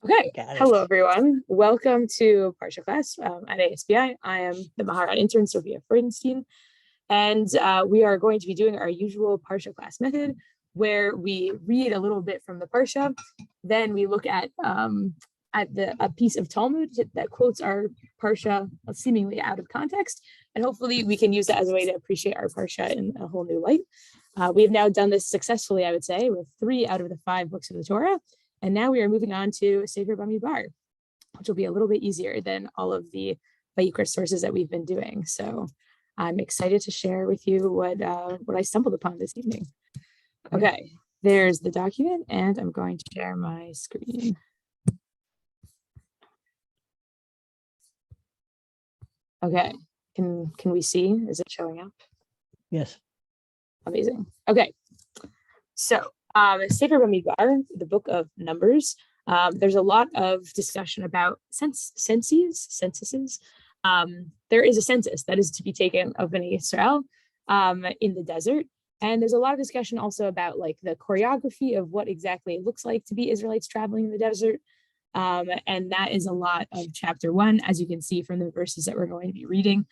Okay, Got it. hello everyone. Welcome to Parsha class at ASBI. I am the Maharat intern, Sofia Freudenstein, and we are going to be doing our usual Parsha class method where we read a little bit from the Parsha, then we look at a piece of Talmud that quotes our Parsha seemingly out of context, and hopefully we can use that as a way to appreciate our Parsha in a whole new light. We have now done this successfully, I would say, with 3 out of the 5 books of the Torah. And now we are moving on to Sefer Bamidbar, which will be a little bit easier than all of the Vayikra sources that we've been doing. So I'm excited to share with you what I stumbled upon this evening. Okay, there's the document, and I'm going to share my screen. Okay, can we see? Is it showing up? Yes. Amazing. Okay, so Sefer Bamidbar, the book of Numbers. There's a lot of discussion about censuses. There is a census that is to be taken of Bnei Israel in the desert. And there's a lot of discussion also about like the choreography of what exactly it looks like to be Israelites traveling in the desert. And that is a lot of chapter 1, as you can see from the verses that we're going to be reading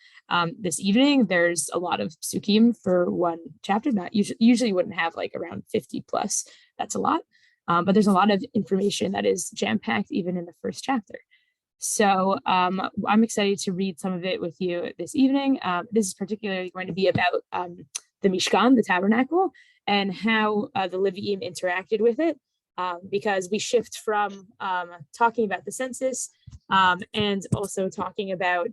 this evening. There's a lot of psukim for one chapter. Not usually wouldn't have like around 50 plus. That's a lot, but there's a lot of information that is jam-packed even in the first chapter. So I'm excited to read some of it with you this evening. This is particularly going to be about the Mishkan, the tabernacle, and how the Leviim interacted with it. Because we shift from talking about the census and also talking about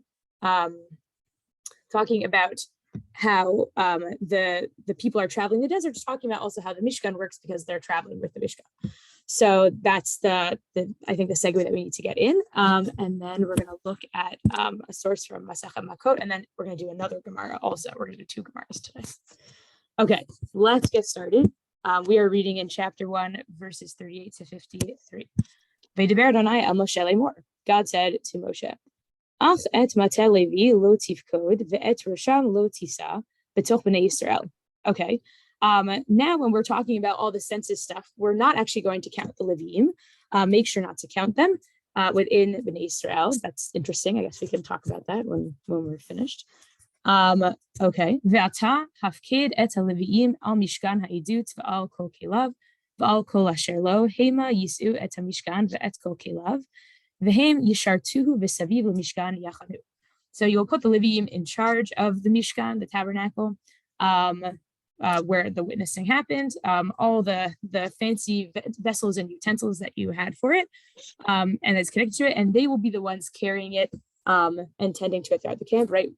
how the people are traveling the desert, just talking about also how the Mishkan works because they're traveling with the Mishkan. So that's I think the segue that we need to get in. And then we're going to look at a source from Masechet Makot, and then we're going to do another Gemara also. We're going to do 2 Gemaras today. Okay, let's get started. We are reading in chapter 1, verses 38 to 53. V'diber Adonai el Moshe lemor. God said to Moshe, Ach et mateh Levi lo tifkod ve'et rosham lo tisa b'toch b'nei Yisrael. Okay. Now when we're talking about all the census stuff, we're not actually going to count the Leviim. Make sure not to count them within b'nei Yisrael. That's interesting. I guess we can talk about that when we're finished. Okay. Ve'ata hafked et haleviim al mishkan ha'idut ve'al kol kelav ve'al kol asher lo hema yis'u et hamishkan ve'et kol kelav ve'hem yishartuhu v'saviv l'mishkan yachanu. So you'll put the Leviim in charge of the Mishkan, the tabernacle, where the witnessing happened, all the fancy vessels and utensils that you had for it, and it's connected to it, and they will be the ones carrying it and tending to it throughout the camp, right?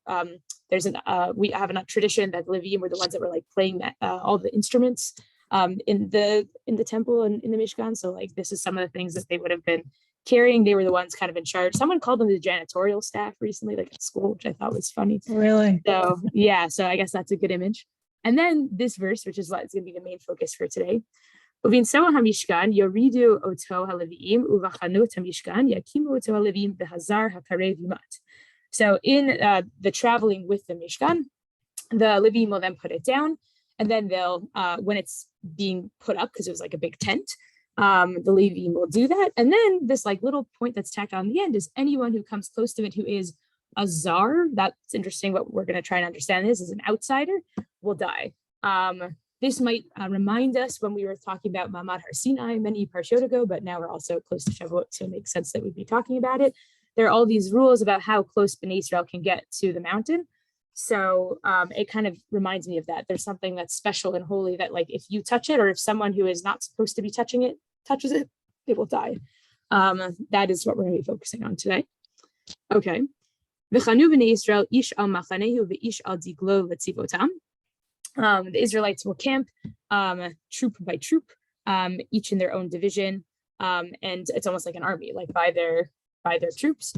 We have a tradition that the Leviim were the ones that were like playing all the instruments in the temple and in the Mishkan. So like this is some of the things that they would have been carrying. They were the ones kind of in charge. Someone called them the janitorial staff recently, like at school, which I thought was funny. Really? So yeah, so I guess that's a good image. And then this verse, which is what is going to be the main focus for today. Uvinsoa hamishkan yoridu oto haleviim uvachanut hamishkan yakimu oto haleviim behazar hakarev yumat. So in the traveling with the Mishkan, the Leviim will then put it down, and then they'll, when it's being put up, because it was like a big tent, the Leviim will do that. And then this like little point that's tacked on the end is anyone who comes close to it who is a zar, that's interesting. What we're going to try and understand is an outsider, will die. This might remind us when we were talking about Ma'amad Har Sinai many parshot ago, but now we're also close to Shavuot, so it makes sense that we'd be talking about it. There are all these rules about how close Bnei Israel can get to the mountain. So it kind of reminds me of that. There's something that's special and holy that like if you touch it, or if someone who is not supposed to be touching it touches it, they will die. That is what we're going to be focusing on today. Okay. V'chanu Bnei Israel ish al machanehu v'ish al diglo letzivotam. The Israelites will camp troop by troop, each in their own division. And it's almost like an army, like by their troops.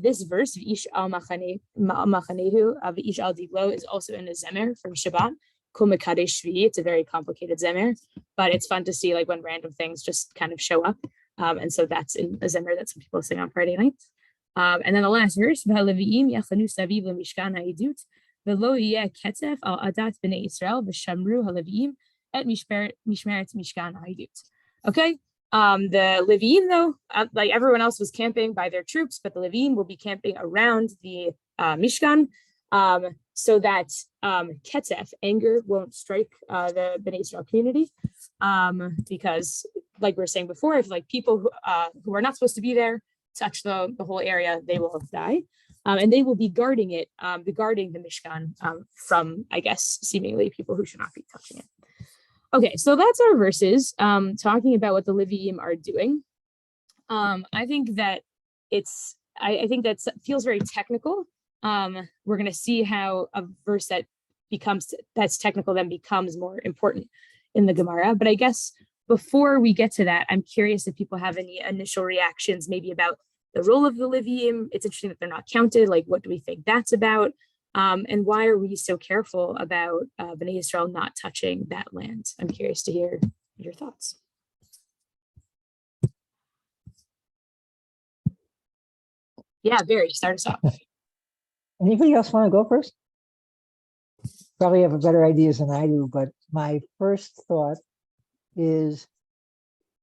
This verse, V'ish al machanehu, V'ish al diglo, is also in a zemer from Shabbat, Kol Mekadesh Shvi. It's a very complicated zemer, but it's fun to see like when random things just kind of show up. And so that's in a zemer that some people sing on Friday nights. And then the last verse, V'haleviim yachanu saviv l'mishkan ha'idut, v'lo yeh ketzef al adat b'nei Yisrael v'shamru haleviim et mishmeret mishkan ha'idut. Okay, The Levim, though, like everyone else, was camping by their troops, but the Levim will be camping around the Mishkan, so that ketzef, anger, won't strike the Bnei Israel community, because, like we were saying before, if like people who are not supposed to be there touch the whole area, they will die. And they will be guarding it, guarding the Mishkan from, I guess, seemingly people who should not be touching it. Okay, so that's our verses talking about what the Leviim are doing. I think that I think that feels very technical. We're going to see how a verse that's technical then becomes more important in the Gemara. But I guess before we get to that, I'm curious if people have any initial reactions, maybe about the role of the Leviim. It's interesting that they're not counted. Like, what do we think that's about? And why are we so careful about Bnei Israel not touching that land? I'm curious to hear your thoughts. Yeah, Barry, start us off. Anybody else want to go first? Probably have a better ideas than I do, but my first thought is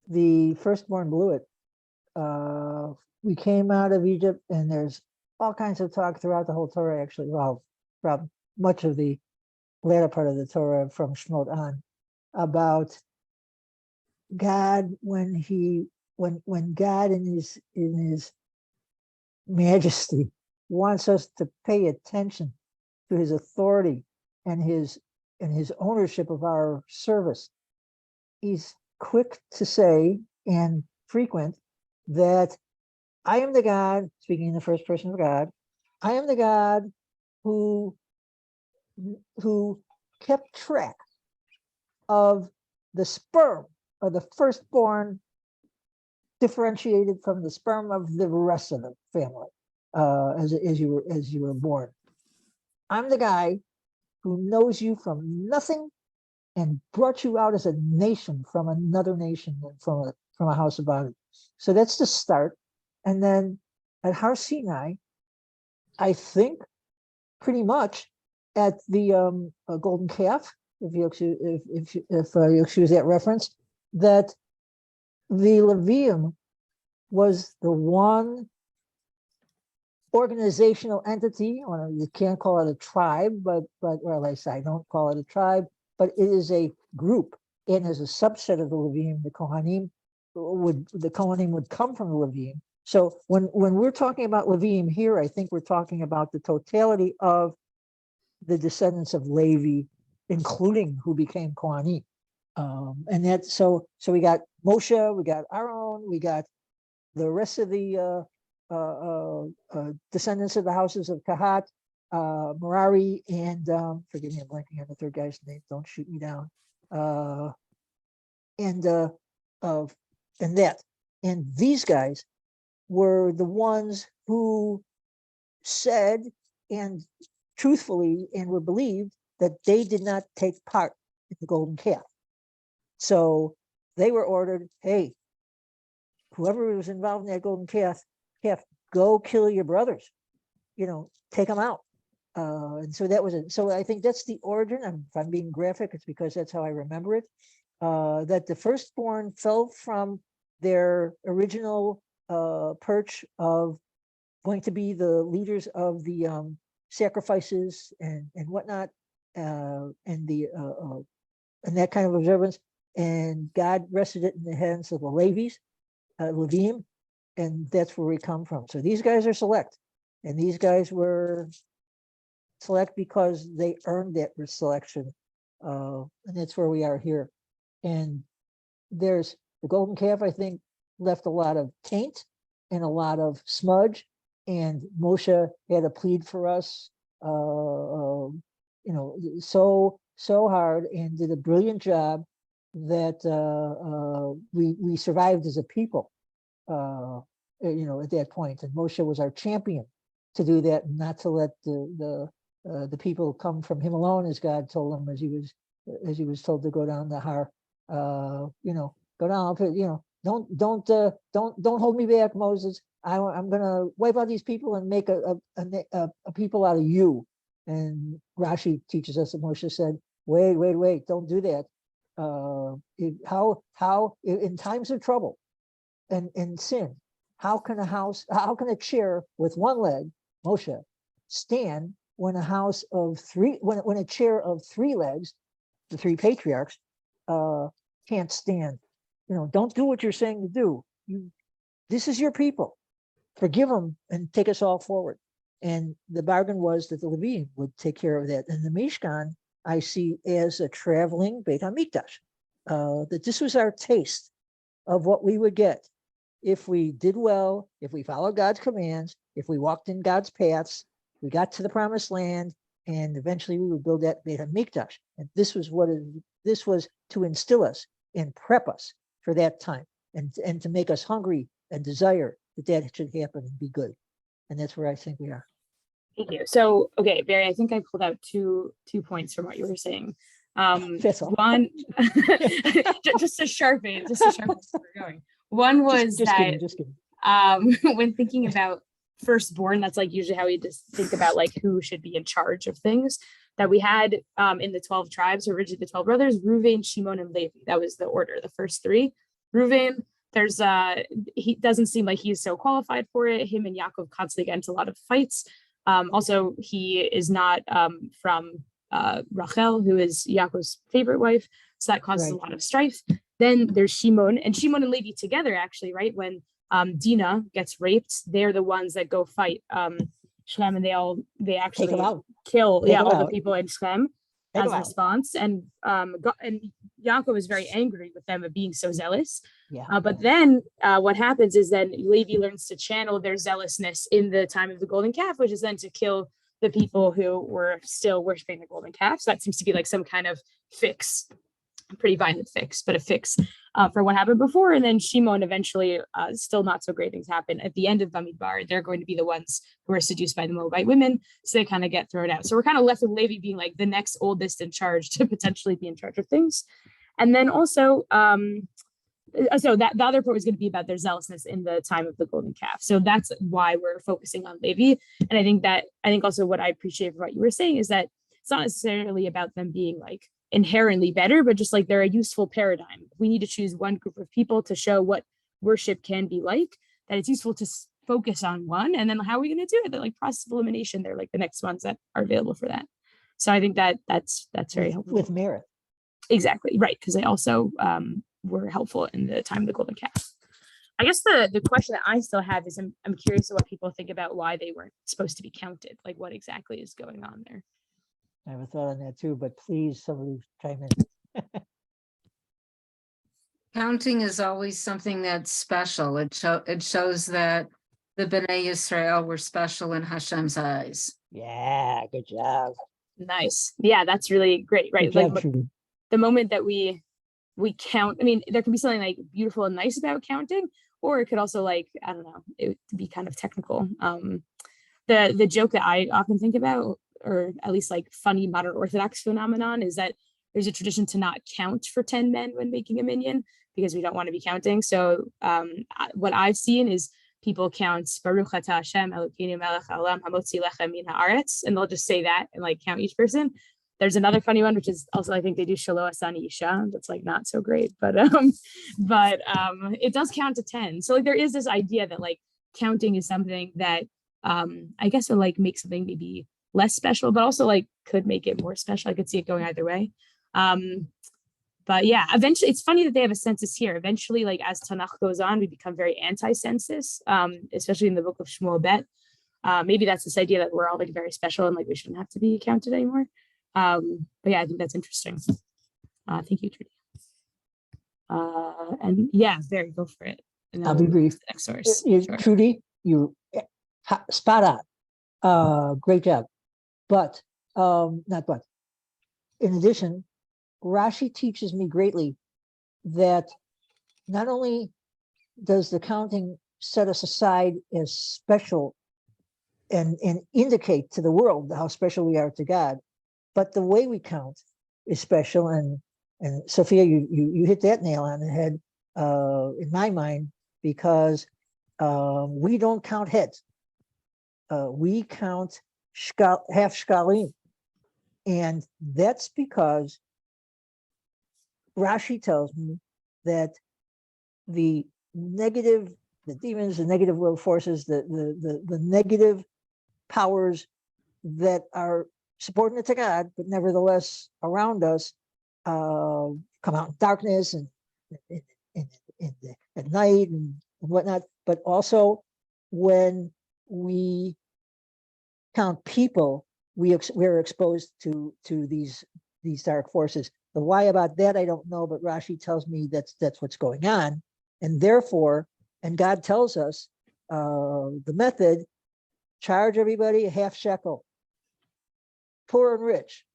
the firstborn blew it. We came out of Egypt, and there's all kinds of talk throughout the whole Torah, actually, well, from much of the latter part of the Torah from Shemot on, about God when God in his majesty wants us to pay attention to his authority and his ownership of our service. He's quick to say, and frequent, that I am the God, speaking in the first person of God, I am the God who kept track of the sperm of the firstborn, differentiated from the sperm of the rest of the family, as you were born. I'm the guy who knows you from nothing and brought you out as a nation from another nation, from a house of bondage. So that's the start. And then at Har Sinai, I think pretty much at the golden calf, if you excuse that reference, that the Levium was the one organizational entity, or you can't call it a tribe, but well, I don't call it a tribe, but it is a group, and as a subset of the Levium, the Kohanim would come from the Levium. So when we're talking about Levium here, I think we're talking about the totality of the descendants of Levi, including who became Kohanim. And that, so we got Moshe, we got Aaron, we got the rest of the descendants of the houses of Kahat, Merari, and forgive me, I'm blanking on the third guy's name. Don't shoot me down. And these guys were the ones who said, and truthfully, and were believed, that they did not take part in the golden calf. So they were ordered, hey, whoever was involved in that golden calf, go kill your brothers, take them out. And so that was it. So I think that's the origin. If I'm being graphic, it's because that's how I remember it. That the firstborn fell from their original perch of going to be the leaders of the sacrifices and whatnot, and that kind of observance. And God rested it in the hands of the Levites, Levim, and that's where we come from. So these guys are select, and these guys were select because they earned that selection, and that's where we are here. And there's the golden calf, I think, left a lot of taint and a lot of smudge, and Moshe had a plead for us, so hard, and did a brilliant job that we survived as a people, at that point. And Moshe was our champion to do that, and not to let the people come from him alone, as God told him, as he was told to go down the Har, go down, don't hold me back, Moses. I'm gonna wipe out these people and make a people out of you. And Rashi teaches us that Moshe said, wait, don't do that. In times of trouble and sin, how can a chair with one leg, Moshe, stand when a house of three, when a chair of three legs, the three patriarchs, can't stand? Don't do what you're saying to do. This is your people. Forgive them and take us all forward. And the bargain was that the Levim would take care of that. And the Mishkan, I see as a traveling Beit HaMikdash, that this was our taste of what we would get if we did well, if we followed God's commands, if we walked in God's paths, we got to the promised land, and eventually we would build that Beit HaMikdash. And this was to instill us and prep us for that time, and to make us hungry and desire that should happen and be good. And that's where I think we are. Thank you. So, okay, Barry, I think I pulled out two points from what you were saying. That's all. One, just to sharpen where we're going. One was just that kidding. when thinking about firstborn, that's like usually how we just think about like who should be in charge of things. That we had in the 12 tribes, originally the 12 brothers, Reuven, Shimon, and Levi. That was the order, the first three. Reuven, he doesn't seem like he's so qualified for it. Him and Yaakov constantly get into a lot of fights. Also, he is not from Rachel, who is Yaakov's favorite wife. So that causes a lot of strife. Then there's Shimon and Levi together, actually, right? When Dinah gets raped, they're the ones that go fight Shem, and they actually kill all the people in Shem as a response. And Yaakov is very angry with them of being so zealous. But then what happens is then Levi learns to channel their zealousness in the time of the golden calf, which is then to kill the people who were still worshiping the golden calf. So that seems to be like some kind of fix, a pretty violent fix, but a fix for what happened before. And then Shimon eventually, still not so great things happen. At the end of Bamidbar, they're going to be the ones who are seduced by the Moabite women. So they kind of get thrown out. So we're kind of left with Levi being like the next oldest in charge to potentially be in charge of things. And then also, so that the other part was going to be about their zealousness in the time of the golden calf. So that's why we're focusing on Levi. And I think also what I appreciate from what you were saying is that it's not necessarily about them being like inherently better, but just like they're a useful paradigm. We need to choose one group of people to show what worship can be like, that it's useful to focus on one. And then how are we going to do it? They're like process of elimination. They're like the next ones that are available for that. So I think that's very helpful. With merit. Exactly. Right. Because they also were helpful in the time of the golden calf. I guess the question that I still have is I'm curious what people think about why they weren't supposed to be counted. Like what exactly is going on there? I have a thought on that too, but please somebody chime in. Counting is always something that's special. It shows that the Bnei Israel were special in Hashem's eyes. Yeah, good job. Nice. Yeah, that's really great. Right. Good Like job, the moment that we count, I mean, there can be something like beautiful and nice about counting, or it could also like, I don't know, it would be kind of technical. The joke that I often think about, or at least like funny modern Orthodox phenomenon, is that there's a tradition to not count for 10 men when making a minyan because we don't want to be counting. So what I've seen is people count Baruch Atah Hashem Elokeinu melech haolam hamotzi lechem min haaretz, and they'll just say that and like count each person. There's another funny one, which is also I think they do Shelo Asani Isha. That's like not so great, but it does count to 10. So like there is this idea that like counting is something that I guess it like makes something maybe less special, but also like could make it more special. I could see it going either way. But yeah, eventually it's funny that they have a census here. Eventually, like as Tanakh goes on, we become very anti-census, especially in the book of Shmuel Bet. Maybe that's this idea that we're all like very special and like we shouldn't have to be counted anymore. But yeah, I think that's interesting. Thank you, Trudy. And yeah, Barry, go for it. And I'll be brief. Next source. Sure. Trudy, you spot on. Great job. But not but. In addition, Rashi teaches me greatly that not only does the counting set us aside as special and indicate to the world how special we are to God, but the way we count is special. And Sofia, you hit that nail on the head in my mind, because we don't count heads. We count half shkalim. And that's because Rashi tells me that the demons, the negative will forces, the negative powers that are subordinate to God, but nevertheless around us, come out in darkness and at night and whatnot. But also when we count people, we're exposed to these dark forces. The why about that, I don't know, but Rashi tells me that's what's going on. And therefore, and God tells us the method, charge everybody a half shekel, poor and rich,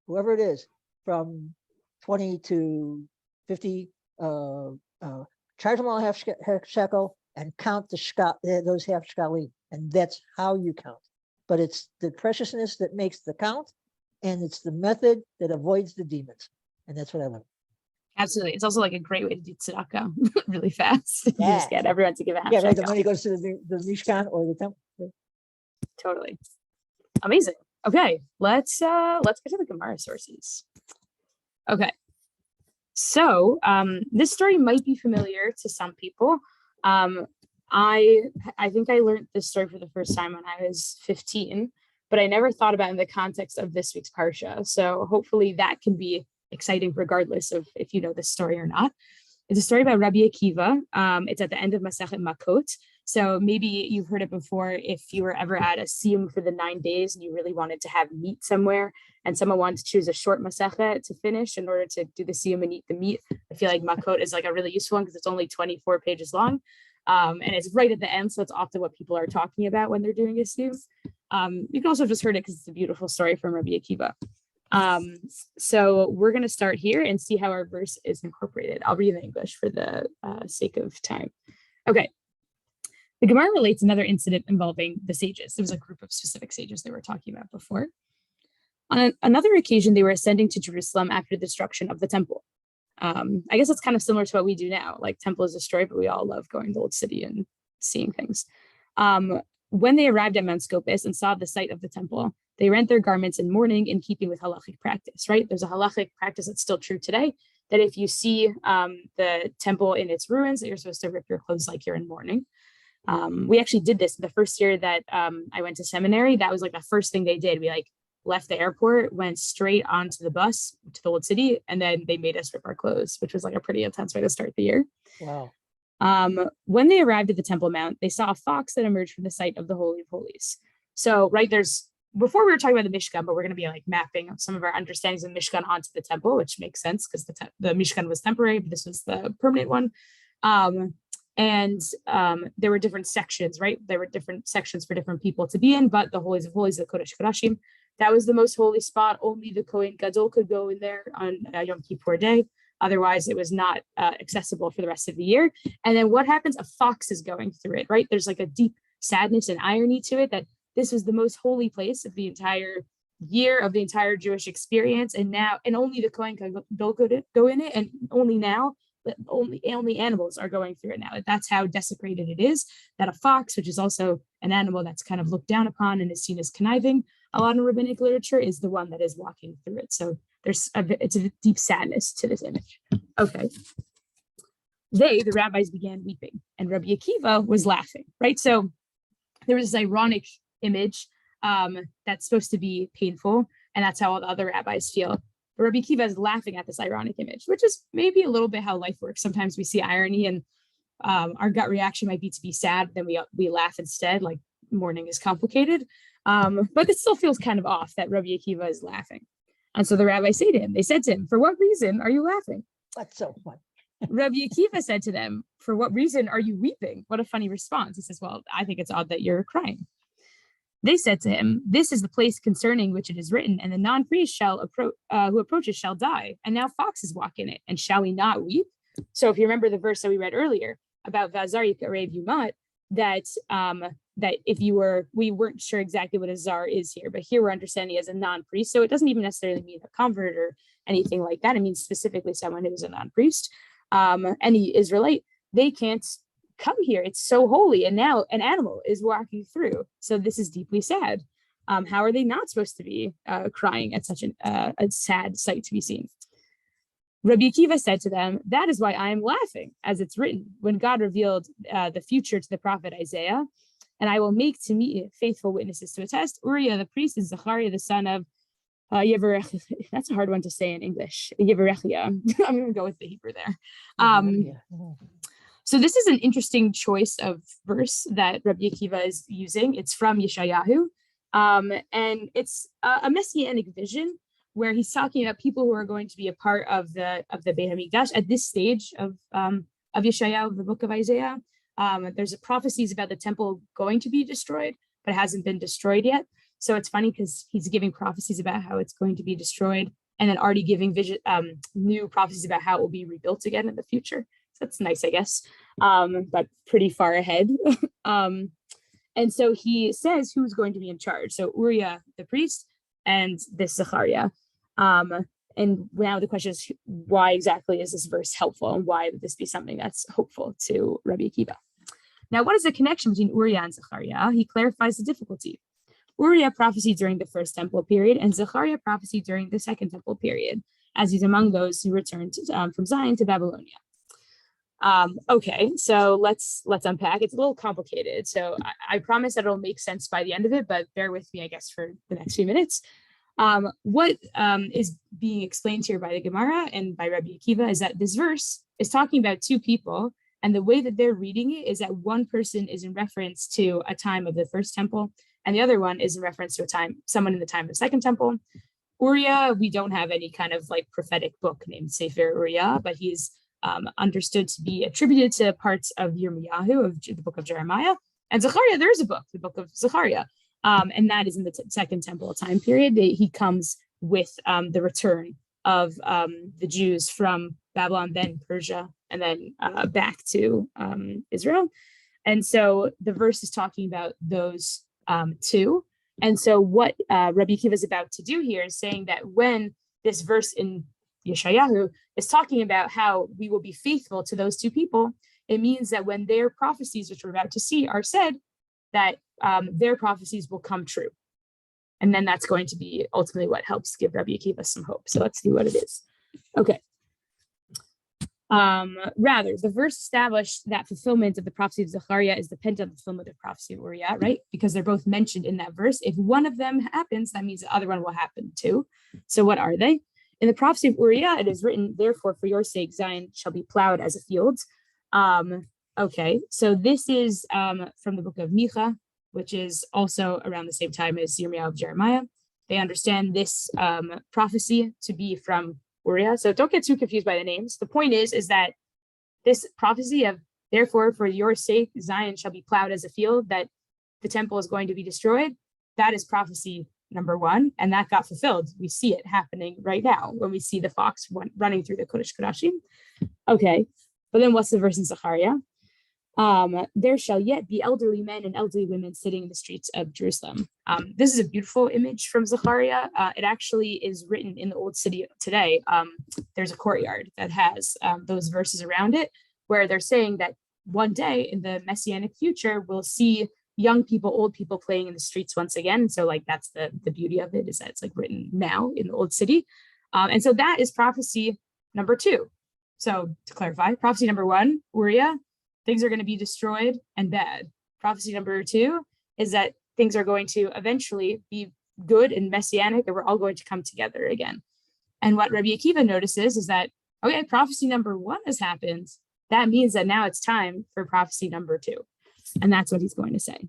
whoever it is, from 20 to 50, charge them all half shekel and count those half shekalim. And that's how you count. But it's the preciousness that makes the count, and it's the method that avoids the demons. And that's what I learned. Absolutely. It's also like a great way to do tzedakah really fast. You Yeah. just get everyone to give a half Yeah, right. The shekel. money goes to the Mishkan or the temple. Totally. Amazing. Okay, let's get to the Gemara sources. Okay. So this story might be familiar to some people. I think I learned this story for the first time when I was 15, but I never thought about it in the context of this week's Parsha. So hopefully that can be exciting regardless of if you know this story or not. It's a story about Rabbi Akiva. It's at the end of Masechet Makot. So maybe you've heard it before if you were ever at a siyum for the 9 days and you really wanted to have meat somewhere and someone wanted to choose a short Masechet to finish in order to do the siyum and eat the meat. I feel like Makot is like a really useful one because it's only 24 pages long. And it's right at the end. So it's often what people are talking about when they're doing a siyum. You can also just heard it because it's a beautiful story from Rabbi Akiva. So we're going to start here and see how our verse is incorporated. I'll read in English for the sake of time. Okay. The Gemara relates another incident involving the sages. There was a group of specific sages they were talking about before. On another occasion, they were ascending to Jerusalem after the destruction of the temple. I guess it's kind of similar to what we do now. Like temple is destroyed, but we all love going to the old city and seeing things. When they arrived at Mount Scopus and saw the site of the temple, they rent their garments in mourning in keeping with halachic practice, right? There's a halachic practice that's still true today, that if you see the temple in its ruins, that you're supposed to rip your clothes like you're in mourning. We actually did this the first year that I went to seminary. That was like the first thing they did. We like left the airport, went straight onto the bus to the old city, and then they made us rip our clothes, which was like a pretty intense way to start the year. Wow. When they arrived at the Temple Mount, they saw a fox that emerged from the site of the Holy of Holies. So, right, before we were talking about the Mishkan, but we're going to be like mapping some of our understandings of Mishkan onto the temple, which makes sense because the Mishkan was temporary, but this was the permanent one. There were different sections, right? There were different sections for different people to be in, but the Holies of Holies, the Kodesh Kodashim, that was the most holy spot. Only the Kohen Gadol could go in there on Yom Kippur day. Otherwise, it was not accessible for the rest of the year. And then what happens? A fox is going through it, right? There's like a deep sadness and irony to it that this was the most holy place of the entire year, of the entire Jewish experience. And only the Kohen Gadol could go in it. And only now, only animals are going through it now. That's how desecrated it is, that a fox, which is also an animal that's kind of looked down upon and is seen as conniving a lot in rabbinic literature, is the one that is walking through it. So it's a deep sadness to this image. Okay. The rabbis began weeping and Rabbi Akiva was laughing, right? So there was this ironic image that's supposed to be painful, and that's how all the other rabbis feel. But Rabbi Akiva is laughing at this ironic image, which is maybe a little bit how life works. Sometimes we see irony and our gut reaction might be to be sad, then we laugh instead, like mourning is complicated. But it still feels kind of off that Rabbi Akiva is laughing. And so the rabbis said to him, "For what reason are you laughing?" That's so fun. Rabbi Akiva said to them, "For what reason are you weeping?" What a funny response. He says, "Well, I think it's odd that you're crying." They said to him, "This is the place concerning which it is written, and the non-priest who approaches shall die. And now foxes walk in it, and shall we not weep?" So if you remember the verse that we read earlier about Vazar Yikarev Yumat, that if we weren't sure exactly what a zar is here, but here we're understanding as a non-priest. So it doesn't even necessarily mean a convert or anything like that. It means specifically someone who is a non-priest. Any Israelite, they can't come here. It's so holy. And now an animal is walking through. So this is deeply sad. How are they not supposed to be crying at such a sad sight to be seen? Rabbi Akiva said to them, that is why I am laughing, as it's written, when God revealed the future to the prophet Isaiah, and I will make to me faithful witnesses to attest, Uriah the priest and Zechariah the son of Yevarech. That's a hard one to say in English. Yevarechia. I'm going to go with the Hebrew there. So this is an interesting choice of verse that Rabbi Akiva is using. It's from Yeshayahu, and it's a messianic vision where he's talking about people who are going to be a part of the Beit HaMikdash at this stage of Yeshayahu, the book of Isaiah. There's prophecies about the temple going to be destroyed, but it hasn't been destroyed yet. So it's funny because he's giving prophecies about how it's going to be destroyed, and then already giving new prophecies about how it will be rebuilt again in the future. So that's nice, I guess, but pretty far ahead. And so he says who's going to be in charge. So Uriah, the priest, and this Zechariah. And now the question is, why exactly is this verse helpful, and why would this be something that's hopeful to Rabbi Akiva? Now, what is the connection between Uriah and Zechariah? He clarifies the difficulty. Uriah prophesied during the first temple period, and Zechariah prophesied during the second temple period, as he's among those who returned from Zion to Babylonia. Okay, so let's unpack. It's a little complicated, so I promise that it'll make sense by the end of it, but bear with me, I guess, for the next few minutes. What is being explained here by the Gemara and by Rabbi Akiva is that this verse is talking about two people, and the way that they're reading it is that one person is in reference to a time of the first temple, and the other one is in reference to someone in the time of the second temple. Uriah, we don't have any kind of like prophetic book named Sefer Uriah, but he's understood to be attributed to parts of Yirmiyahu, of the book of Jeremiah. And Zechariah, there is a book, the book of Zechariah, and that is in the second temple time period. He comes with the return of the Jews from Babylon, then Persia, and then back to Israel. And so the verse is talking about those two. And so what Rabbi Akiva is about to do here is saying that when this verse in Yeshayahu is talking about how we will be faithful to those two people, it means that when their prophecies, which we're about to see, are said, that their prophecies will come true. And then that's going to be ultimately what helps give Rabbi Akiva some hope. So let's see what it is. Okay. Rather, the verse established that fulfillment of the prophecy of Zechariah is dependent on the fulfillment of the prophecy of Uriah, right? Because they're both mentioned in that verse. If one of them happens, that means the other one will happen too. So what are they? In the prophecy of Uriah, it is written, therefore, for your sake, Zion shall be plowed as a field. Okay, so this is from the book of Micha, which is also around the same time as Yirmiyahu of Jeremiah. They understand this prophecy to be from Uriah. So don't get too confused by the names. The point is that this prophecy of, therefore, for your sake, Zion shall be plowed as a field, that the temple is going to be destroyed, that is prophecy number one, and that got fulfilled. We see it happening right now when we see the fox running through the Kodesh Kodashim. Okay, but then what's the verse in Zechariah? There shall yet be elderly men and elderly women sitting in the streets of Jerusalem. This is a beautiful image from Zechariah. It actually is written in the Old City today. There's a courtyard that has those verses around it, where they're saying that one day in the Messianic future, we'll see young people, old people playing in the streets once again. So like that's the beauty of it, is that it's like written now in the Old City. And so that is prophecy number two. So to clarify, prophecy number one, Uriah, things are going to be destroyed and bad. Prophecy number two is that things are going to eventually be good and messianic, and we're all going to come together again. And what Rabbi Akiva notices is that, okay, prophecy number one has happened. That means that now it's time for prophecy number two. And that's what he's going to say.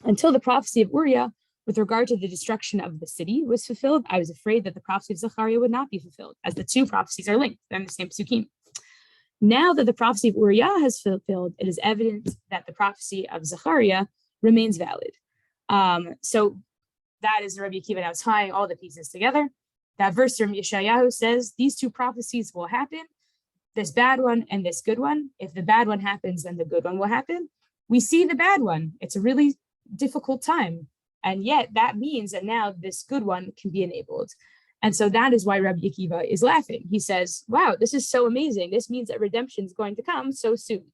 Until the prophecy of Uriah with regard to the destruction of the city was fulfilled, I was afraid that the prophecy of Zechariah would not be fulfilled, as the two prophecies are linked. They're in the same psukim. Now that the prophecy of Uriah has fulfilled, it is evident that the prophecy of Zechariah remains valid. So that is Rabbi Akiva now tying all the pieces together. That verse from Yeshayahu says these two prophecies will happen, this bad one and this good one. If the bad one happens, then the good one will happen. We see the bad one. It's a really difficult time. And yet that means that now this good one can be enabled. And so that is why Rabbi Akiva is laughing. He says, wow, this is so amazing. This means that redemption is going to come so soon,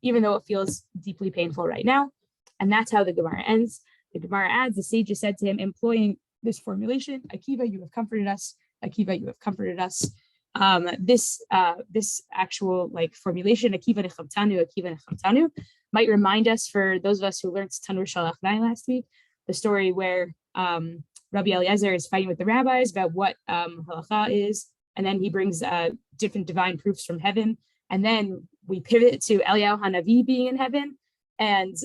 even though it feels deeply painful right now. And that's how the Gemara ends. The Gemara adds, the sages said to him, employing this formulation, Akiva, you have comforted us. Akiva, you have comforted us. This actual like formulation, Akiva nechamtanu, might remind us, for those of us who learned Tanur Shalach last week, the story where Rabbi Eliezer is fighting with the rabbis about what halacha is, and then he brings different divine proofs from heaven, and then we pivot to Eliyahu Hanavi being in heaven and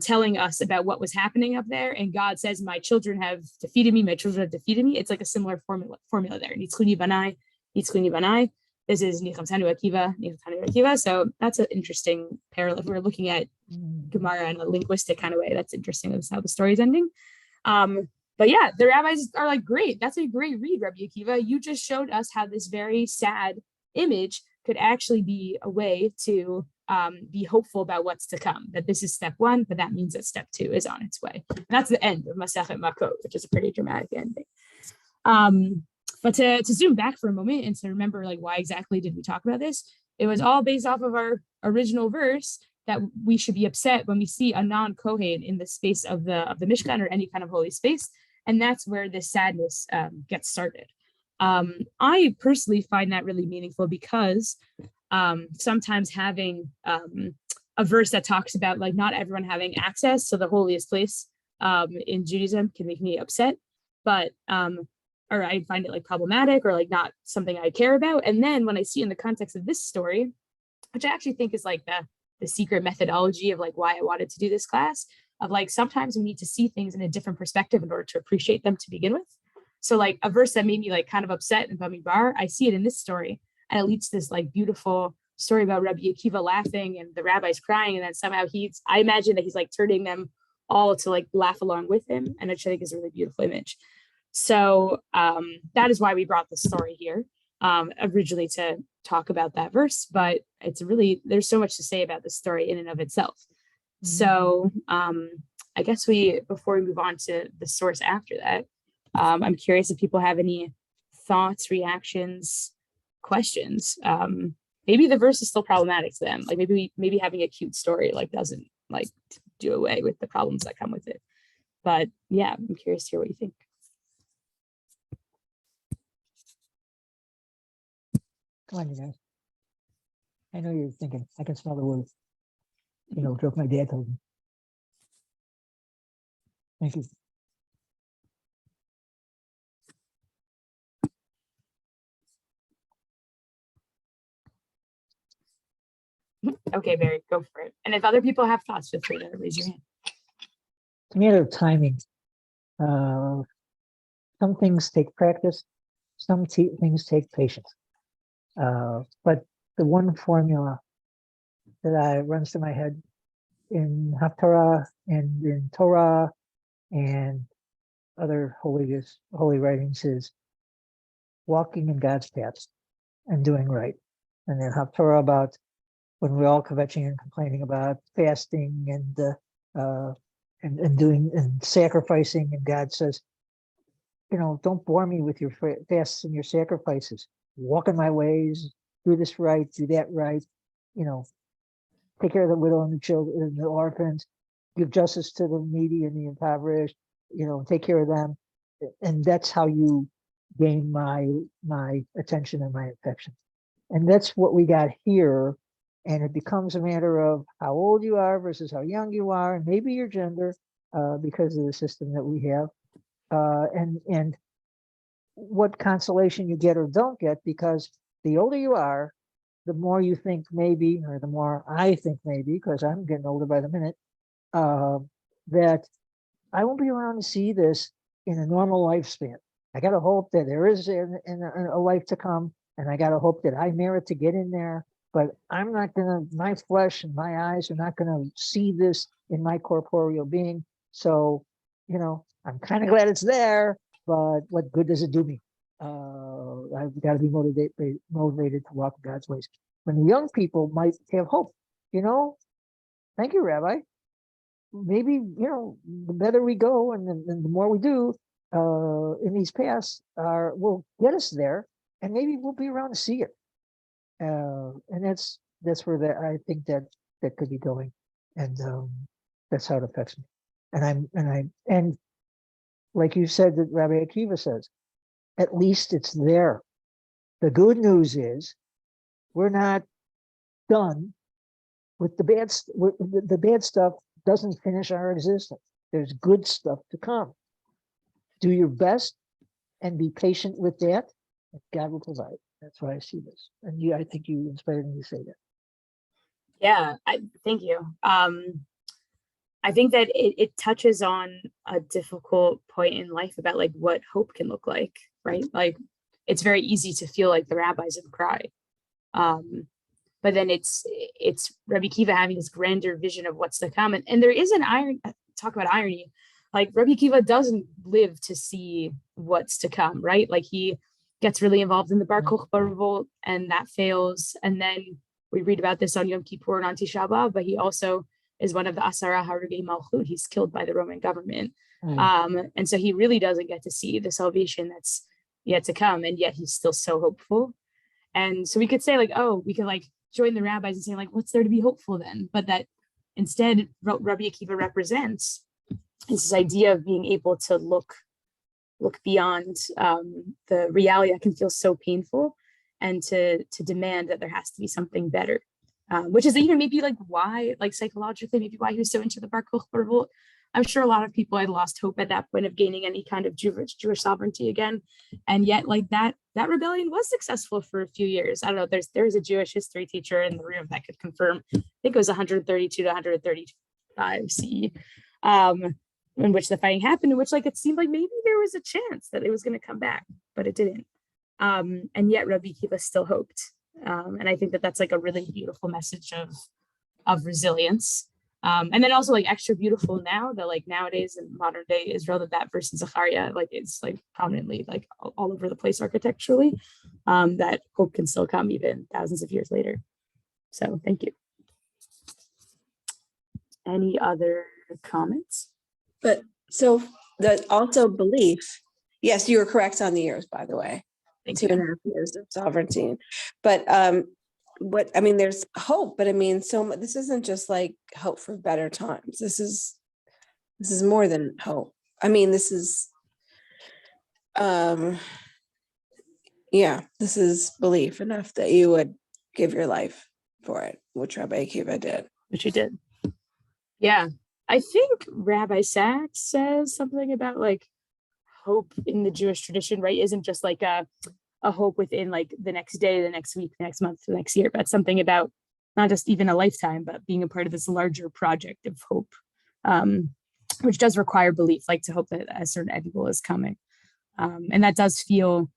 telling us about what was happening up there. And God says, my children have defeated me, my children have defeated me. It's like a similar formula there. Nitzchuni banai, Nitzchuni banai. This is Nichamtanu Akiva. So that's an interesting parallel. If we're looking at Gemara in a linguistic kind of way, that's interesting. That's how the story is ending. But yeah, the rabbis are like, great, that's a great read, Rabbi Akiva. You just showed us how this very sad image could actually be a way to be hopeful about what's to come, that this is step one, but that means that step two is on its way. And that's the end of Masechet Makot, which is a pretty dramatic ending. But to zoom back for a moment and to remember, like, why exactly did we talk about this? It was all based off of our original verse that we should be upset when we see a non-Kohen in the space of the Mishkan or any kind of holy space. And that's where this sadness gets started. I personally find that really meaningful because sometimes having a verse that talks about like not everyone having access to the holiest place in Judaism can make me upset, but or I find it like problematic or like not something I care about. And then when I see in the context of this story, which I actually think is like the secret methodology of like why I wanted to do this class, of like sometimes we need to see things in a different perspective in order to appreciate them to begin with. So like a verse that made me like kind of upset in Bamidbar, I see it in this story, and it leads to this like beautiful story about Rabbi Akiva laughing and the rabbis crying, and then somehow I imagine that he's like turning them all to like laugh along with him, and which I think is a really beautiful image. So that is why we brought the story here, originally to talk about that verse, but it's really, there's so much to say about the story in and of itself. So I guess before we move on to the source after that, I'm curious if people have any thoughts, reactions, questions. Maybe the verse is still problematic to them. Like maybe having a cute story like doesn't like do away with the problems that come with it. But yeah, I'm curious to hear what you think. Come on, you guys. I know you're thinking, I can smell the words. You know, joke my dad told me. Thank you. Okay, Barry, go for it. And if other people have thoughts, feel free to raise your hand. It's a matter of timing. Some things take practice. Some things take patience. But the one formula that runs through my head in Haftarah and in Torah and other holy writings is walking in God's paths and doing right. And then Haftarah about when we're all kvetching and complaining about fasting and doing and sacrificing, and God says, you know, don't bore me with your fasts and your sacrifices. Walk in my ways, do this right, do that right, you know, take care of the widow and the children and the orphans, give justice to the needy and the impoverished, you know, take care of them. And that's how you gain my attention and my affection. And that's what we got here. And it becomes a matter of how old you are versus how young you are, and maybe your gender, because of the system that we have. And what consolation you get or don't get, because the older you are, the more you think maybe, or the more I think maybe, because I'm getting older by the minute, that I won't be around to see this in a normal lifespan. I got to hope that there is a life to come, and I got to hope that I merit to get in there, but I'm not going to, my flesh and my eyes are not going to see this in my corporeal being. So, you know, I'm kind of glad it's there, but what good does it do me? I've got to be motivated to walk God's ways. When the young people might have hope, you know, thank you, Rabbi. Maybe, you know, the better we go and the more we do in these paths will get us there, and maybe we'll be around to see it. And that's where I think that could be going, and that's how it affects me. And like you said, that Rabbi Akiva says, at least it's there. The good news is we're not done with the bad. The bad stuff doesn't finish our existence. There's good stuff to come. Do your best and be patient with that. And God will provide. That's why I see this. And I think you inspired me to say that. Yeah, thank you. I think that it touches on a difficult point in life about like what hope can look like, right? Like it's very easy to feel like the rabbis and cry. But then it's Rabbi Kiva having this grander vision of what's to come. And there is an irony, talk about irony, like Rabbi Kiva doesn't live to see what's to come, right? Like he gets really involved in the Bar Kokhba revolt and that fails. And then we read about this on Yom Kippur and on Tisha B'Av, but he also is one of the Asara Harugei Malchut. He's killed by the Roman government. And so he really doesn't get to see the salvation that's yet to come. And yet he's still so hopeful. And so we could say like, oh, we could like join the rabbis and say like, what's there to be hopeful then? But that instead Rabbi Akiva represents is this idea of being able to look beyond the reality that can feel so painful and to demand that there has to be something better. Which is even maybe like why, like psychologically, maybe why he was so into the Bar Kokhba revolt. I'm sure a lot of people had lost hope at that point of gaining any kind of Jewish sovereignty again. And yet like that rebellion was successful for a few years. I don't know, there's a Jewish history teacher in the room that could confirm, I think it was 132 to 135 CE, in which the fighting happened, in which like it seemed like maybe there was a chance that it was going to come back, but it didn't. And yet Rabbi Kiva still hoped. And I think that that's like a really beautiful message of resilience. And then also like extra beautiful now that like nowadays in modern day Israel that verse in Zechariah like it's like prominently like all over the place architecturally, that hope can still come even thousands of years later. So thank you. Any other comments? But so the also belief, yes, you were correct on the years, by the way. Thank 2.5 years of sovereignty. But what I mean, there's hope, but I mean, this isn't just like hope for better times. This is more than hope. I mean, this is this is belief enough that you would give your life for it, which Rabbi Akiva did. Which he did. Yeah. I think Rabbi Sachs says something about like hope in the Jewish tradition, right? Isn't just like a hope within like the next day, the next week, the next month, the next year, but something about not just even a lifetime, but being a part of this larger project of hope, which does require belief, like to hope that a certain end goal is coming. And that does feel,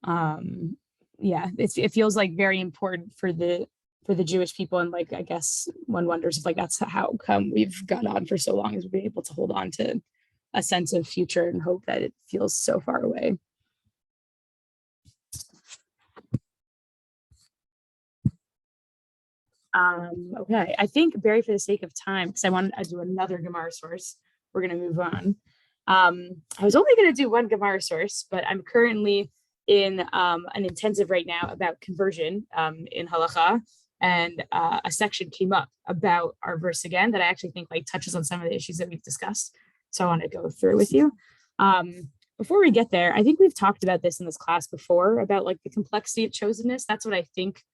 it feels like very important for the Jewish people. And like, I guess one wonders if like, that's how come we've gone on for so long, is we've been able to hold on to a sense of future and hope that it feels so far away. Okay, I think Barry, for the sake of time, because I wanted to do another Gemara source, we're going to move on. I was only going to do one Gemara source, but I'm currently in an intensive right now about conversion in halacha, and a section came up about our verse again that I actually think like touches on some of the issues that we've discussed. So I want to go through with you. Before we get there, I think we've talked about this in this class before about like the complexity of chosenness. That's what I think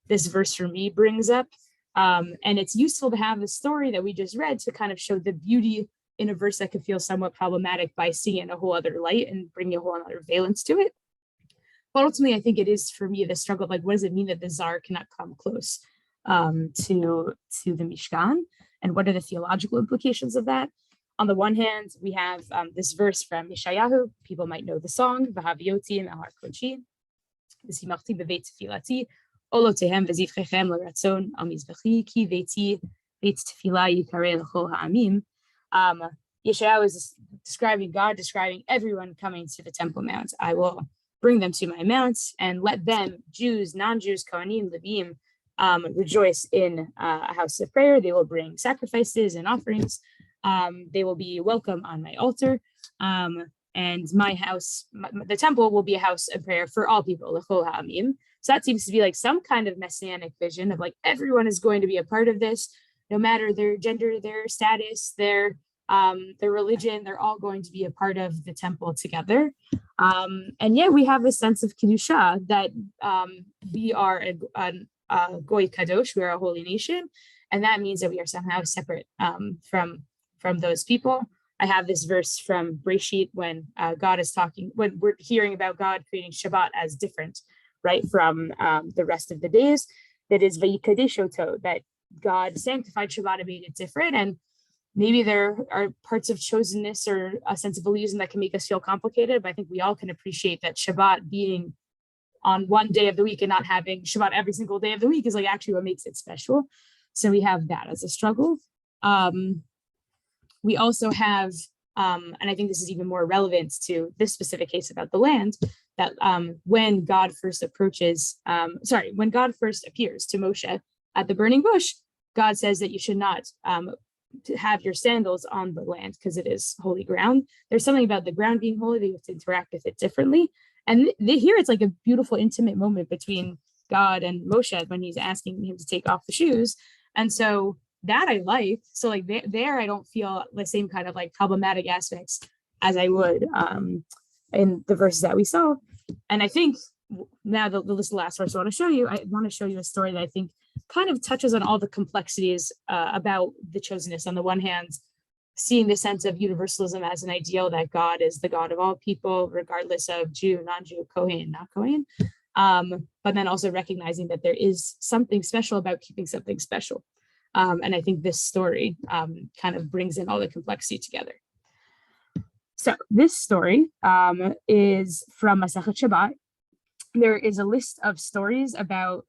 this verse for me brings up. And it's useful to have the story that we just read to kind of show the beauty in a verse that could feel somewhat problematic by seeing it in a whole other light and bringing a whole other valence to it. But ultimately, I think it is for me the struggle of like, what does it mean that the Tsar cannot come close to the Mishkan? And what are the theological implications of that? On the one hand, we have this verse from Yeshayahu. People might know the song, V'havioti me'har kodeshi, v'simachti b'veit tefilati, olotehem v'zivchechem l'ratzon al mizbechi, ki veiti veit tefila yikareh l'chol ha'amim. Yeshayahu is describing everyone coming to the Temple Mount. I will bring them to my mount and let them, Jews, non-Jews, Kohanim, Levim, rejoice in a house of prayer. They will bring sacrifices and offerings. They will be welcome on my altar, and my house, the temple, will be a house of prayer for all people. L'chol ha'amim. So that seems to be like some kind of messianic vision of like everyone is going to be a part of this, no matter their gender, their status, their religion. They're all going to be a part of the temple together. And yet we have a sense of Kedusha that we are a Goy Kadosh, we are a holy nation. And that means that we are somehow separate from those people. I have this verse from Breshit when God is talking, when we're hearing about God creating Shabbat as different, right, from the rest of the days. That is Vayikadesh Oto, that God sanctified Shabbat and made it different. And maybe there are parts of chosenness or a sense of illusion that can make us feel complicated, but I think we all can appreciate that Shabbat being on one day of the week and not having Shabbat every single day of the week is like actually what makes it special. So we have that as a struggle. We also have, and I think this is even more relevant to this specific case about the land, that when God first appears to Moshe at the burning bush, God says that you should not have your sandals on the land because it is holy ground. There's something about the ground being holy that you have to interact with it differently. And here it's like a beautiful, intimate moment between God and Moshe when he's asking him to take off the shoes. And so that I like. So like there I don't feel the same kind of like problematic aspects as I would in the verses that we saw. And I think now this is the last verse I want to show you a story that I think kind of touches on all the complexities about the chosenness. On the one hand, seeing the sense of universalism as an ideal that God is the God of all people, regardless of Jew, non-Jew, Kohen, not Kohen. But then also recognizing that there is something special about keeping something special. And I think this story kind of brings in all the complexity together. So this story is from Masechet Shabbat. There is a list of stories about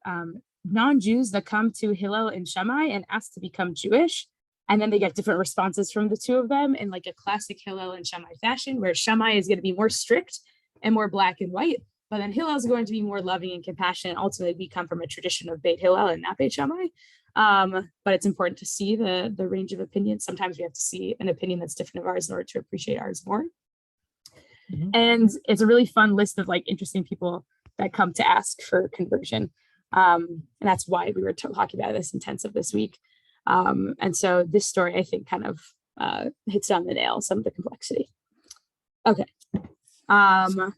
non-Jews that come to Hillel and Shammai and ask to become Jewish. And then they get different responses from the two of them in like a classic Hillel and Shammai fashion, where Shammai is going to be more strict and more black and white, but then Hillel is going to be more loving and compassionate. Ultimately, we come from a tradition of Beit Hillel and not Beit Shammai. But it's important to see the range of opinions. Sometimes we have to see an opinion that's different of ours in order to appreciate ours more. Mm-hmm. And it's a really fun list of like interesting people that come to ask for conversion. And that's why we were talking about this intensive this week. And so this story, I think, kind of hits on the nail, some of the complexity. Okay. All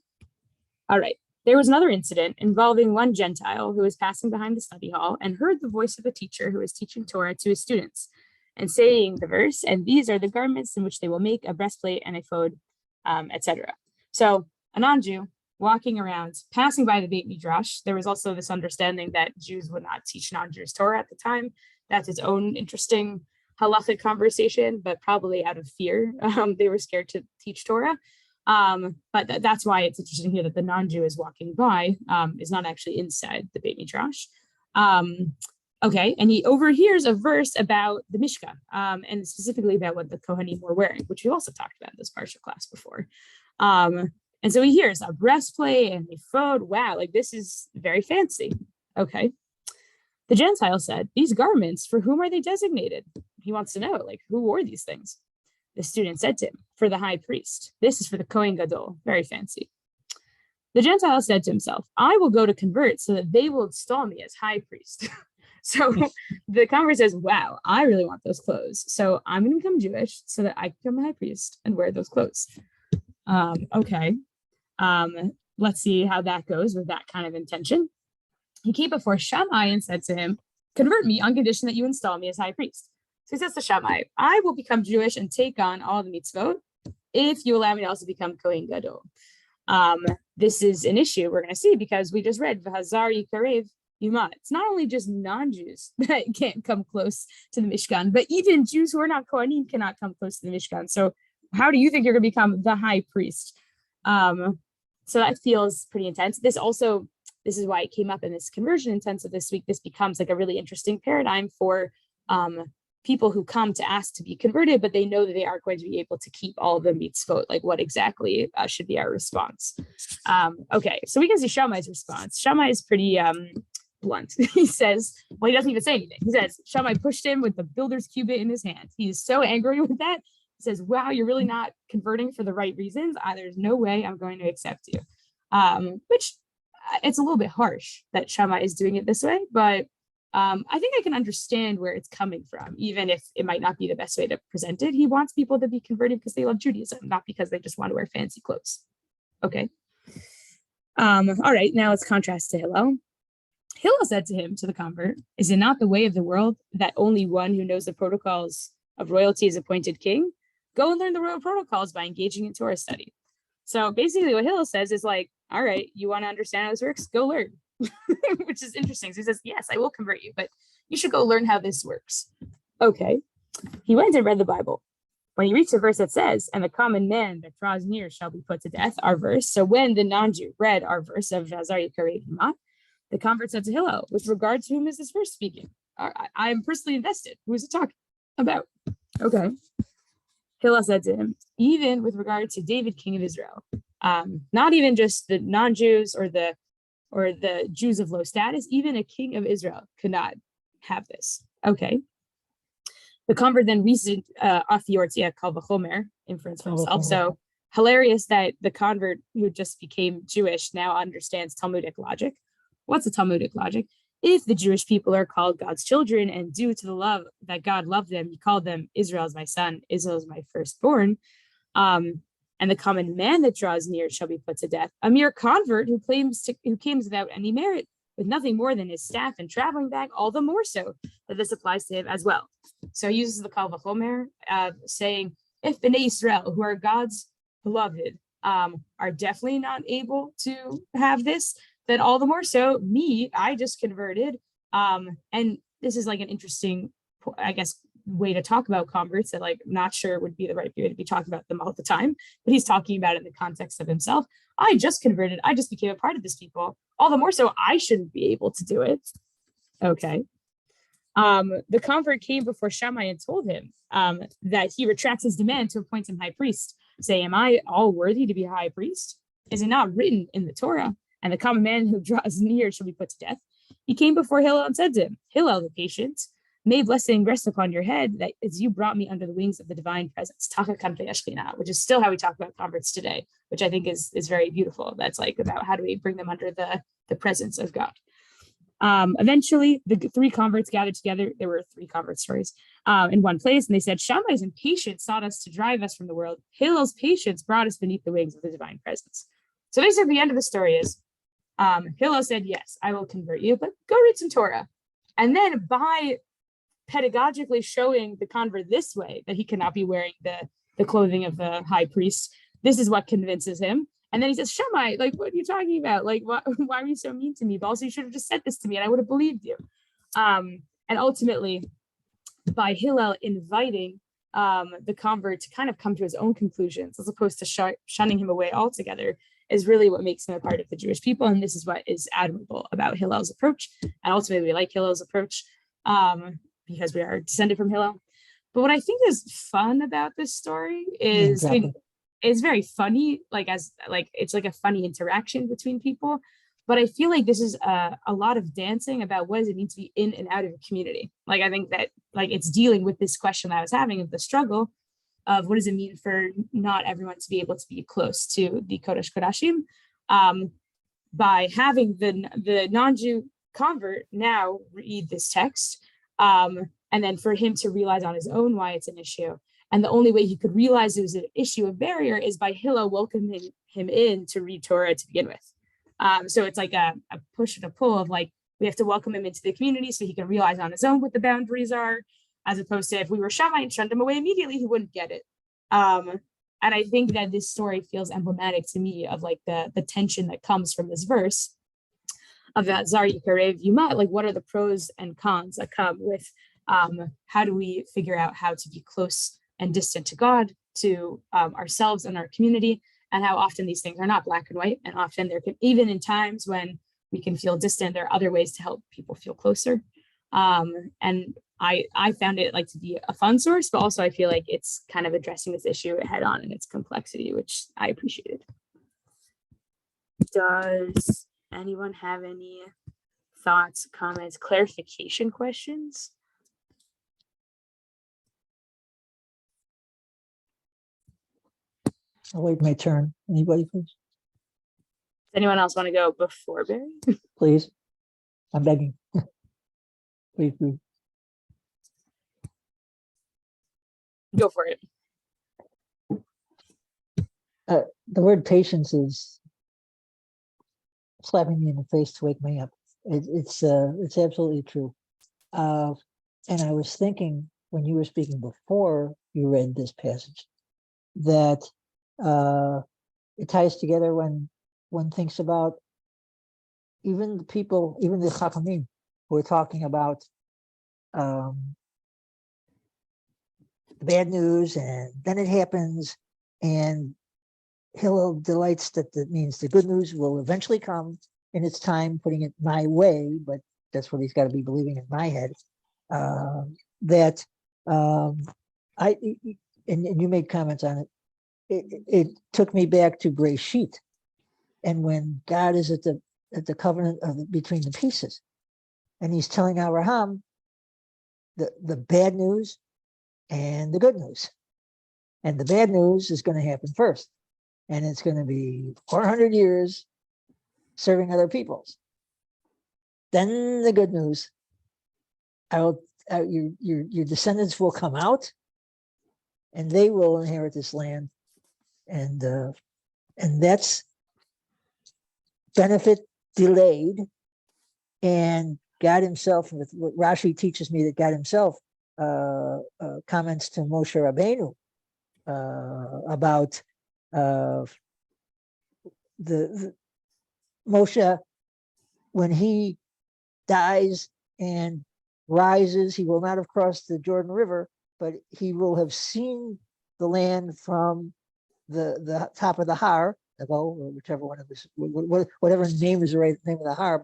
right. There was another incident involving one Gentile who was passing behind the study hall and heard the voice of a teacher who was teaching Torah to his students and saying the verse, and these are the garments in which they will make a breastplate and ephod, etc. So a non-Jew walking around, passing by the Beit Midrash. There was also this understanding that Jews would not teach non-Jews Torah at the time. That's its own interesting halachic conversation, but probably out of fear. They were scared to teach Torah. But that's why it's interesting here that the non-Jew is walking by, is not actually inside the Beit Midrash. Okay, and he overhears a verse about the Mishkan, and specifically about what the Kohanim were wearing, which we also talked about in this Parsha class before. And so he hears a breastplate and ephod. Wow, like this is very fancy. Okay. The Gentile said, these garments, for whom are they designated? He wants to know, like, who wore these things? The student said to him, for the high priest. This is for the Kohen Gadol, very fancy. The Gentile said to himself, I will go to convert so that they will install me as high priest. So the convert says, wow, I really want those clothes. So I'm going to become Jewish so that I can become a high priest and wear those clothes. Okay. Let's see how that goes with that kind of intention. He came before Shammai and said to him, convert me on condition that you install me as high priest. So he says to Shammai, I will become Jewish and take on all the mitzvot if you allow me to also become Kohen Gadol. This is an issue we're going to see because we just read V'hazar Yikarev Yuma. It's not only just non-Jews that can't come close to the Mishkan, but even Jews who are not Kohanim cannot come close to the Mishkan. So how do you think you're going to become the high priest? So that feels pretty intense. This is why it came up in this conversion intensive this week. This becomes like a really interesting paradigm for people who come to ask to be converted, but they know that they aren't going to be able to keep all the mitzvot. Like what exactly should be our response? Okay, so we can see Shammai's response. Shammai is pretty blunt. He says, well, he doesn't even say anything. He says, Shammai pushed him with the builder's cubit in his hand. He's so angry with that. He says, wow, you're really not converting for the right reasons. There's no way I'm going to accept you. Which it's a little bit harsh that Shammai is doing it this way, but I think I can understand where it's coming from, even if it might not be the best way to present it. He wants people to be converted because they love Judaism, not because they just want to wear fancy clothes. Okay. All right, now let's contrast to Hillel. Hillel said to him, to the convert, is it not the way of the world that only one who knows the protocols of royalty is appointed king? Go and learn the royal protocols by engaging in Torah study. So basically what Hillel says is like, all right, you want to understand how this works? Go learn, which is interesting. So he says, yes, I will convert you, but you should go learn how this works. Okay. He went and read the Bible. When he reached the verse that says, and the common man that draws near shall be put to death, our verse. So when the non-Jew read our verse of Azar Yikarei Hima, the convert said to Hillel, with regard to whom is this verse speaking? I am personally invested. Who is it talking about? Okay. Hillel said to him, even with regard to David, king of Israel, not even just the non-Jews or the Jews of low status, even a king of Israel could not have this. Okay. The convert then reasoned Afiortia Kal V'chomer, inference for himself. So hilarious that the convert who just became Jewish now understands Talmudic logic. What's a Talmudic logic? If the Jewish people are called God's children and due to the love that God loved them, he called them Israel is my son, Israel is my firstborn. And the common man that draws near shall be put to death. A mere convert who came without any merit, with nothing more than his staff and traveling bag, all the more so that this applies to him as well. So he uses the Kal V'chomer, saying, if Bnei Israel, who are God's beloved, are definitely not able to have this, then all the more so, me, I just converted. And this is like an interesting, I guess, way to talk about converts that like not sure would be the right way to be talking about them all the time, but he's talking about it in the context of himself. I just converted, I just became a part of this people. All the more so I shouldn't be able to do it. Okay. The convert came before Shammai and told him that he retracts his demand to appoint him high priest. Say, am I all worthy to be high priest? Is it not written in the Torah? And the common man who draws near shall be put to death. He came before Hillel and said to him, Hillel the patient, may blessing rest upon your head, that as you brought me under the wings of the divine presence, which is still how we talk about converts today, which I think is very beautiful. That's like about how do we bring them under the presence of God. Eventually, the three converts gathered together. There were three convert stories in one place, and they said, Shammai's impatience sought us to drive us from the world. Hillel's patience brought us beneath the wings of the divine presence. So basically, the end of the story is Hillel said, yes, I will convert you, but go read some Torah. And then by pedagogically showing the convert this way, that he cannot be wearing the clothing of the high priest, this is what convinces him. And then he says, Shammai, like, what are you talking about? Like, why are you so mean to me? But also, you should have just said this to me and I would have believed you. And ultimately, by Hillel inviting the convert to kind of come to his own conclusions, as opposed to shunning him away altogether, is really what makes him a part of the Jewish people. And this is what is admirable about Hillel's approach. And ultimately, we like Hillel's approach because we are descended from Hillel. But what I think is fun about this story is it's very funny, it's like a funny interaction between people. But I feel like this is a lot of dancing about what does it mean to be in and out of a community. Like, I think that like it's dealing with this question I was having of the struggle of what does it mean for not everyone to be able to be close to the Kodesh Kodashim, by having the non-Jew convert now read this text, and then for him to realize on his own why it's an issue. And the only way he could realize it was an issue of barrier is by Hillel welcoming him in to read Torah to begin with. So it's like a push and a pull of like, we have to welcome him into the community so he can realize on his own what the boundaries are, as opposed to if we were Shammai and shunned him away immediately, he wouldn't get it. And I think that this story feels emblematic to me of like the tension that comes from this verse of that Zar Yikarev Yuma, like what are the pros and cons that come with how do we figure out how to be close and distant to God, to ourselves and our community, and how often these things are not black and white, and often there can, even in times when we can feel distant, there are other ways to help people feel closer. And I found it like to be a fun source, but also I feel like it's kind of addressing this issue head on in its complexity, which I appreciated. Does anyone have any thoughts, comments, clarification questions? I'll wait my turn. Anybody, please? Does anyone else want to go before Barry? Please. I'm begging. Please do. Go for it. The word patience is slapping me in the face to wake me up. It's absolutely true. And I was thinking when you were speaking before you read this passage that it ties together when one thinks about even the people, even the Chachamim, who are talking about the bad news, and then it happens, and Hillel delights that means the good news will eventually come in its time, putting it my way, but that's what he's got to be believing in my head. That I and you made comments on it. It took me back to Breshit, and when God is at the covenant between the pieces, and he's telling Abraham the bad news and the good news, and the bad news is going to happen first, and it's going to be 400 years serving other peoples. Then the good news, your descendants will come out, and they will inherit this land, and that's benefit delayed. And God Himself, with what Rashi teaches me, that God Himself comments to Moshe Rabbeinu about the Moshe, when he dies and rises, he will not have crossed the Jordan River, but he will have seen the land from the top of the Har, or whichever one of this, whatever name is the right name of the Har,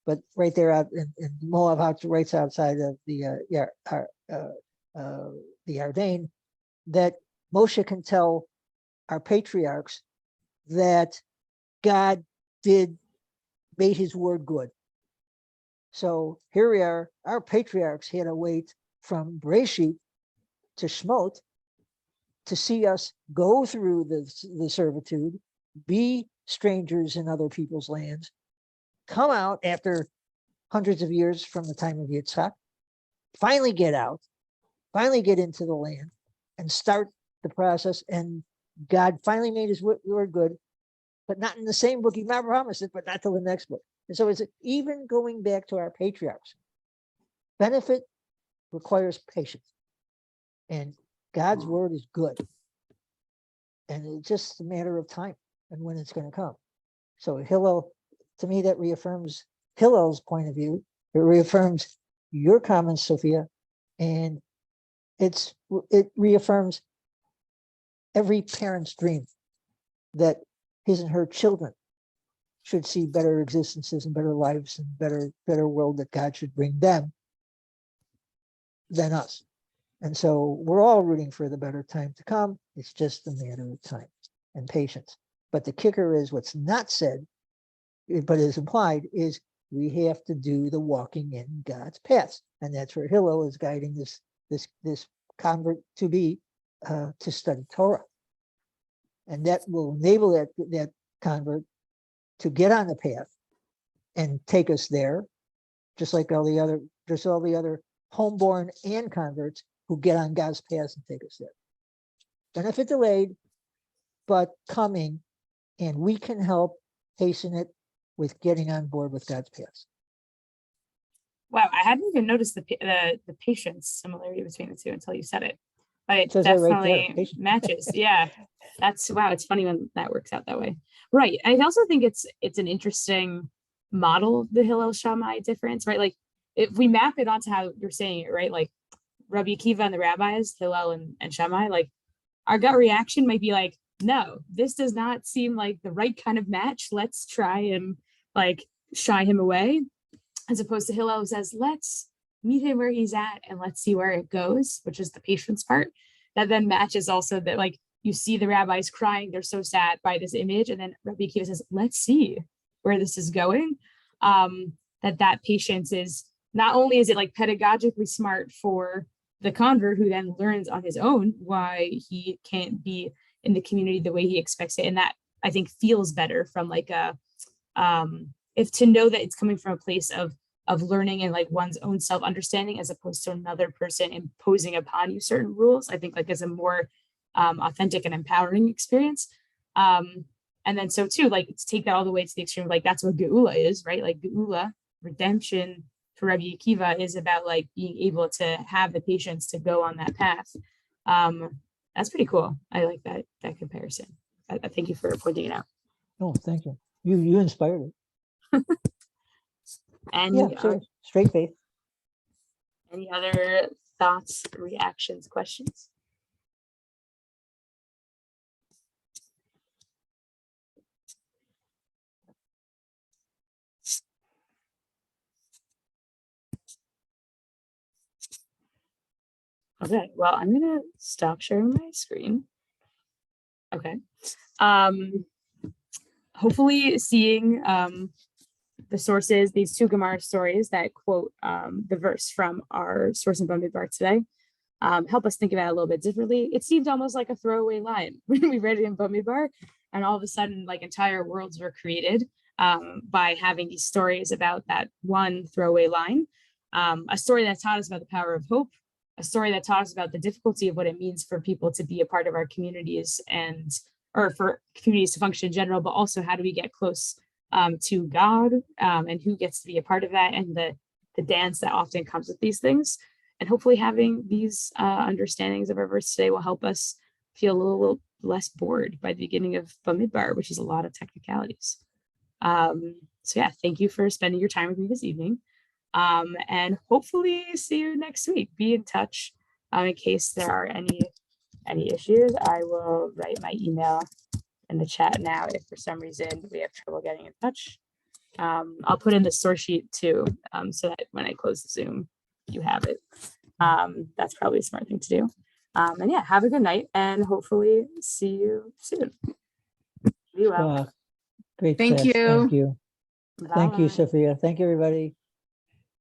but right there out in Moab, right outside of the Yarden, that Moshe can tell our patriarchs that God made His word good. So here we are, our patriarchs had to wait from Breshit to Shmot to see us go through the servitude, be strangers in other people's lands, come out after hundreds of years from the time of Yitzhak, finally get out, finally get into the land, and start the process. And God finally made His word good, but not in the same book He promised it, but not till the next book. And so it's even going back to our patriarchs. Benefit requires patience, and God's word is good, and it's just a matter of time and when it's going to come. So Hillel, to me, that reaffirms Hillel's point of view. It reaffirms your comments, Sophia, and it reaffirms every parent's dream that his and her children should see better existences and better lives and better world that God should bring them than us. And so we're all rooting for the better time to come. It's just a matter of time and patience. But the kicker is, what's not said, but is implied, is we have to do the walking in God's paths. And that's where Hillel is guiding this convert to be to study Torah. And that will enable that convert to get on the path and take us there, just like all the other homeborn and converts who get on God's path and take us there. Benefit delayed, but coming, and we can help hasten it with getting on board with God's path. Wow, I hadn't even noticed the patience similarity between the two until you said it, but it says that right definitely there, matches. Yeah, wow. It's funny when that works out that way, right? I also think it's an interesting model, the Hillel Shammai difference, right? Like if we map it onto how you're saying it, right? Like Rabbi Akiva and the rabbis, Hillel and Shammai, like our gut reaction might be like, no, this does not seem like the right kind of match. Let's try and like shy him away. As opposed to Hillel, who says, let's meet him where he's at and let's see where it goes, which is the patience part. That then matches also that, like, you see the rabbis crying, they're so sad by this image. And then Rabbi Akiva says, let's see where this is going. That patience is, not only is it like pedagogically smart for the convert who then learns on his own why he can't be in the community the way he expects it. And that, I think, feels better from like if to know that it's coming from a place of learning and like one's own self-understanding, as opposed to another person imposing upon you certain rules, I think like is a more authentic and empowering experience. And then so too, like to take that all the way to the extreme, like that's what Geula is, right? Like Geula, redemption for Rabbi Akiva is about like being able to have the patience to go on that path. That's pretty cool. I like that comparison. I thank you for pointing it out. Oh, thank you. You inspired it. And Yeah, sure. Straight faith. any other thoughts, reactions, questions? Okay, well, I'm gonna stop sharing my screen. Okay. Hopefully seeing the sources, these two Gemara stories that quote the verse from our source in Bamidbar today, help us think about it a little bit differently. It seemed almost like a throwaway line when we read it in Bamidbar, and all of a sudden, like entire worlds were created by having these stories about that one throwaway line. A story that taught us about the power of hope, a story that taught us about the difficulty of what it means for people to be a part of our communities or for communities to function in general, but also how do we get close to God and who gets to be a part of that, and the dance that often comes with these things. And hopefully having these understandings of our verse today will help us feel a little less bored by the beginning of Bamidbar, which is a lot of technicalities. So yeah, thank you for spending your time with me this evening. And hopefully see you next week. Be in touch in case there are any issues. I will write my email in the chat now if for some reason we have trouble getting in touch. I'll put in the source sheet too, so that when I close the Zoom, you have it. That's probably a smart thing to do. And yeah, have a good night and hopefully see you soon. Be well. Great Thank class. you. Thank you. Thank you, Bye. Sophia. Thank you, everybody.